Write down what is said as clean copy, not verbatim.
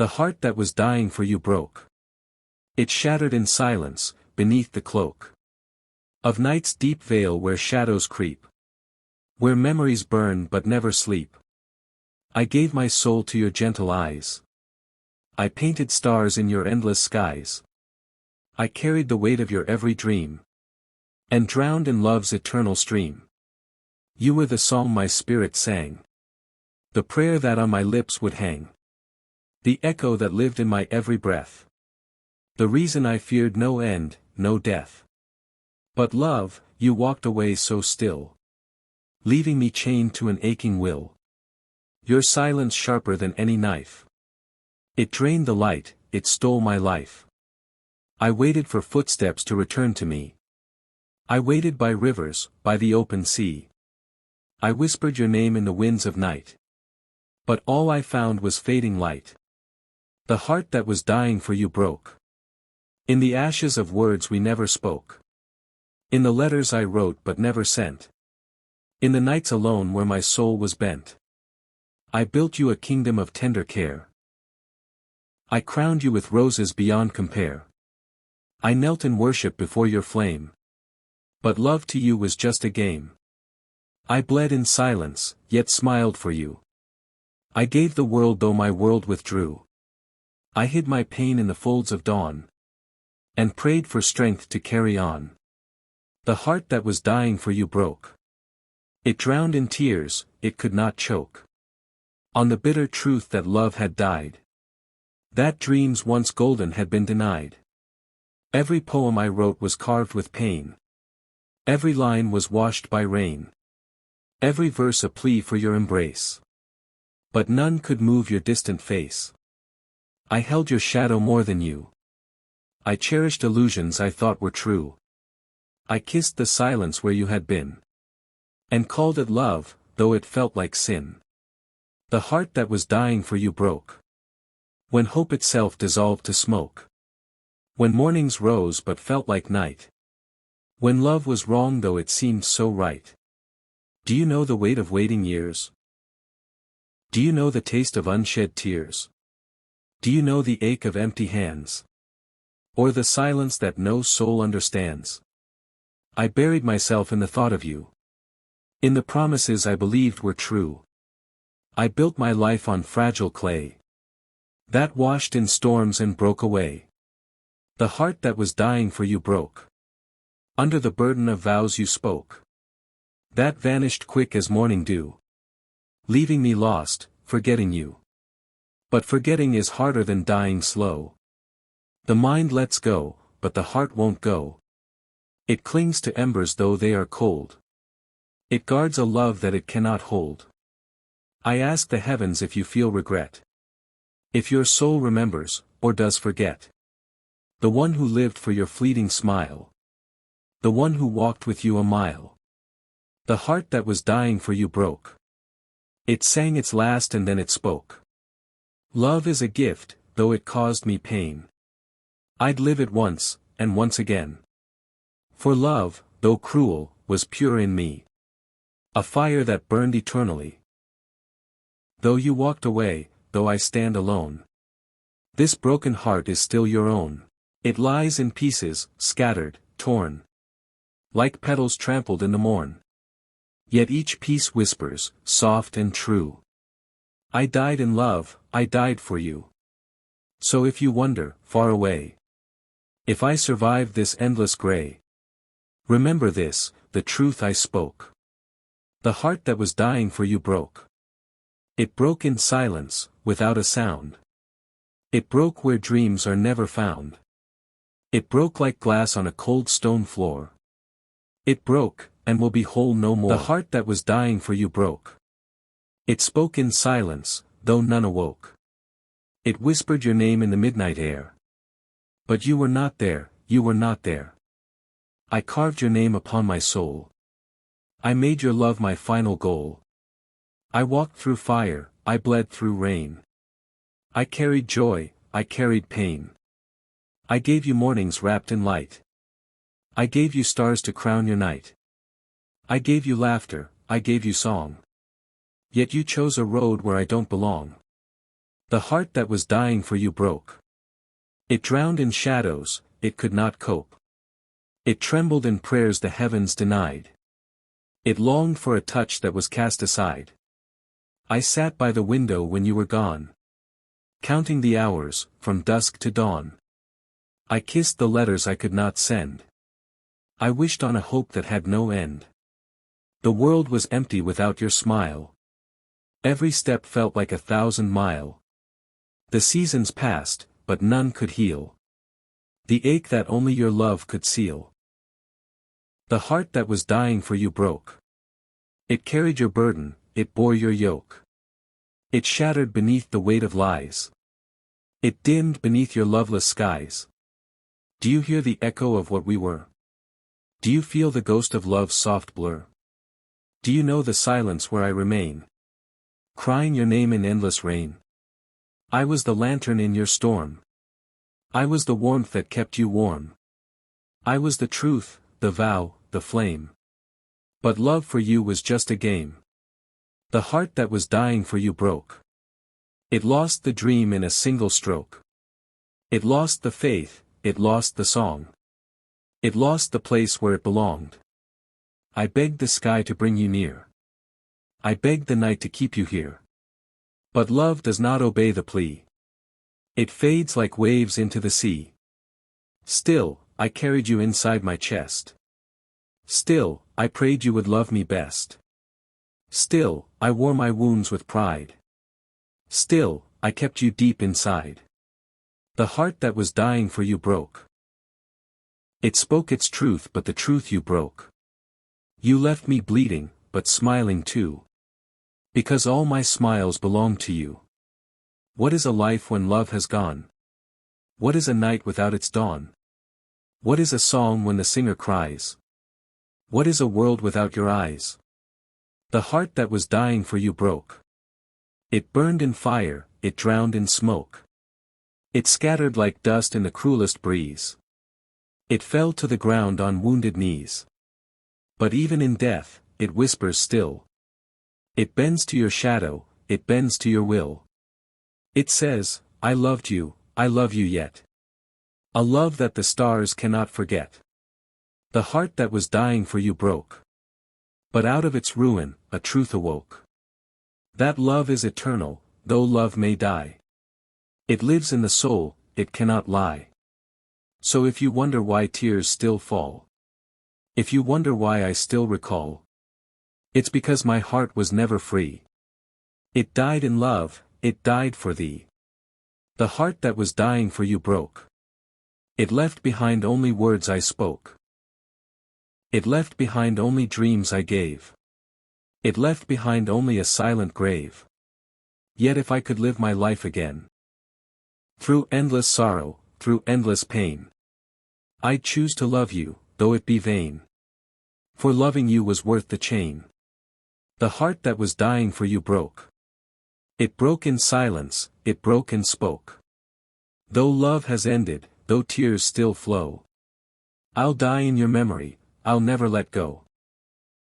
The heart that was dying for you broke. It shattered in silence, beneath the cloak of night's deep veil where shadows creep, where memories burn but never sleep. I gave my soul to your gentle eyes. I painted stars in your endless skies. I carried the weight of your every dream, and drowned in love's eternal stream. You were the song my spirit sang, the prayer that on my lips would hang, the echo that lived in my every breath, the reason I feared no end, no death. But love, you walked away so still, leaving me chained to an aching will. Your silence sharper than any knife. It drained the light, it stole my life. I waited for footsteps to return to me. I waited by rivers, by the open sea. I whispered your name in the winds of night. But all I found was fading light. The heart that was dying for you broke. In the ashes of words we never spoke. In the letters I wrote but never sent. In the nights alone where my soul was bent. I built you a kingdom of tender care. I crowned you with roses beyond compare. I knelt in worship before your flame. But love to you was just a game. I bled in silence, yet smiled for you. I gave the world though my world withdrew. I hid my pain in the folds of dawn, and prayed for strength to carry on. The heart that was dying for you broke. It drowned in tears, it could not choke on the bitter truth that love had died. That dreams once golden had been denied. Every poem I wrote was carved with pain. Every line was washed by rain. Every verse a plea for your embrace. But none could move your distant face. I held your shadow more than you. I cherished illusions I thought were true. I kissed the silence where you had been, and called it love, though it felt like sin. The heart that was dying for you broke. When hope itself dissolved to smoke. When mornings rose but felt like night. When love was wrong though it seemed so right. Do you know the weight of waiting years? Do you know the taste of unshed tears? Do you know the ache of empty hands? Or the silence that no soul understands? I buried myself in the thought of you. In the promises I believed were true. I built my life on fragile clay that washed in storms and broke away. The heart that was dying for you broke. Under the burden of vows you spoke. That vanished quick as morning dew. Leaving me lost, forgetting you. But forgetting is harder than dying slow. The mind lets go, but the heart won't go. It clings to embers though they are cold. It guards a love that it cannot hold. I ask the heavens if you feel regret. If your soul remembers, or does forget. The one who lived for your fleeting smile. The one who walked with you a mile. The heart that was dying for you broke. It sang its last and then it spoke. Love is a gift, though it caused me pain. I'd live it once, and once again. For love, though cruel, was pure in me. A fire that burned eternally. Though you walked away, though I stand alone. This broken heart is still your own. It lies in pieces, scattered, torn. Like petals trampled in the morn. Yet each piece whispers, soft and true. I died in love, I died for you. So if you wonder, far away. If I survive this endless gray. Remember this, the truth I spoke. The heart that was dying for you broke. It broke in silence, without a sound. It broke where dreams are never found. It broke like glass on a cold stone floor. It broke, and will be whole no more. The heart that was dying for you broke. It spoke in silence, though none awoke. It whispered your name in the midnight air. But you were not there, you were not there. I carved your name upon my soul. I made your love my final goal. I walked through fire, I bled through rain. I carried joy, I carried pain. I gave you mornings wrapped in light. I gave you stars to crown your night. I gave you laughter, I gave you song. Yet you chose a road where I don't belong. The heart that was dying for you broke. It drowned in shadows, it could not cope. It trembled in prayers the heavens denied. It longed for a touch that was cast aside. I sat by the window when you were gone, counting the hours, from dusk to dawn. I kissed the letters I could not send. I wished on a hope that had no end. The world was empty without your smile. Every step felt like 1,000 miles. The seasons passed, but none could heal the ache that only your love could seal. The heart that was dying for you broke. It carried your burden, it bore your yoke. It shattered beneath the weight of lies. It dimmed beneath your loveless skies. Do you hear the echo of what we were? Do you feel the ghost of love's soft blur? Do you know the silence where I remain, crying your name in endless rain? I was the lantern in your storm. I was the warmth that kept you warm. I was the truth, the vow, the flame. But love for you was just a game. The heart that was dying for you broke. It lost the dream in a single stroke. It lost the faith, it lost the song. It lost the place where it belonged. I begged the sky to bring you near. I begged the night to keep you here. But love does not obey the plea. It fades like waves into the sea. Still, I carried you inside my chest. Still, I prayed you would love me best. Still, I wore my wounds with pride. Still, I kept you deep inside. The heart that was dying for you broke. It spoke its truth, but the truth you broke. You left me bleeding, but smiling too. Because all my smiles belong to you. What is a life when love has gone? What is a night without its dawn? What is a song when the singer cries? What is a world without your eyes? The heart that was dying for you broke. It burned in fire, it drowned in smoke. It scattered like dust in the cruelest breeze. It fell to the ground on wounded knees. But even in death, it whispers still. It bends to your shadow, it bends to your will. It says, I loved you, I love you yet. A love that the stars cannot forget. The heart that was dying for you broke. But out of its ruin, a truth awoke. That love is eternal, though love may die. It lives in the soul, it cannot lie. So if you wonder why tears still fall, if you wonder why I still recall, it's because my heart was never free. It died in love, it died for thee. The heart that was dying for you broke. It left behind only words I spoke. It left behind only dreams I gave. It left behind only a silent grave. Yet if I could live my life again, through endless sorrow, through endless pain, I'd choose to love you, though it be vain. For loving you was worth the chain. The heart that was dying for you broke. It broke in silence, it broke and spoke. Though love has ended, though tears still flow, I'll die in your memory, I'll never let go.